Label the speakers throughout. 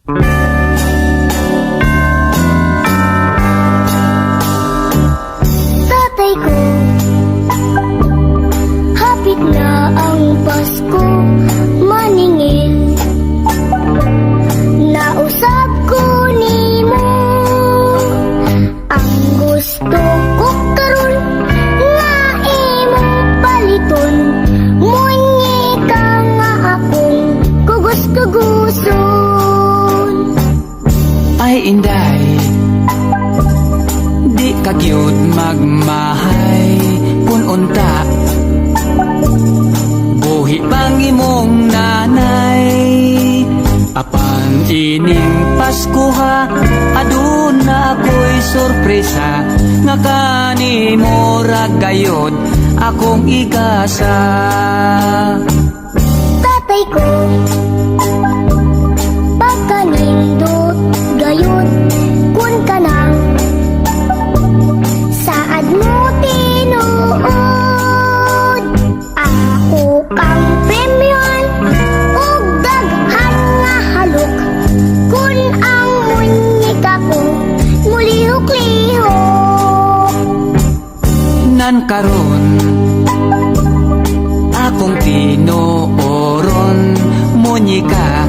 Speaker 1: Tatay ko, hapit na ang Pasko, maningil. Nausap ko nimo, ang gusto ko karon nga imong paliton. Munyika nga akong kugus-kuguson.
Speaker 2: Ay inday, di ka gyud magmahay kun unta buhi pang imong nanay. Apan ining Pasko ha, aduna ako'y sorpresa nga kanimo ra gayod akong igasa.
Speaker 1: Tatay ko, pagkanindot gayon kun kanang saad mo tinuod. Ako kang premyon ug daghan nga halok kun ang munyika ko mulihok-lihok.
Speaker 2: Nan karon akong tinooron munyika,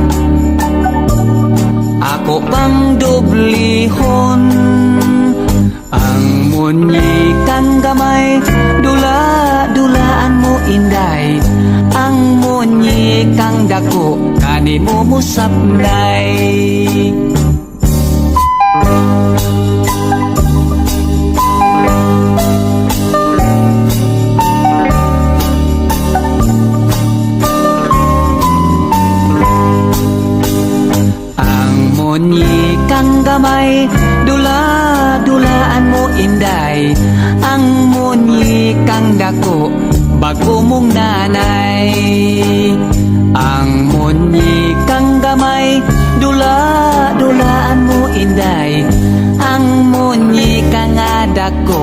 Speaker 2: ako pang dublihon. Ang munyikang gamay, dula-dulaan mo inday. Ang munyikang dako, kanimo mo sapnay. Munyikang gamay, dula-dulaan mo inday. Ang munyikang dako, bago mong nanay. Ang munyikang gamay, dula-dulaan mo inday. Ang munyikang dako,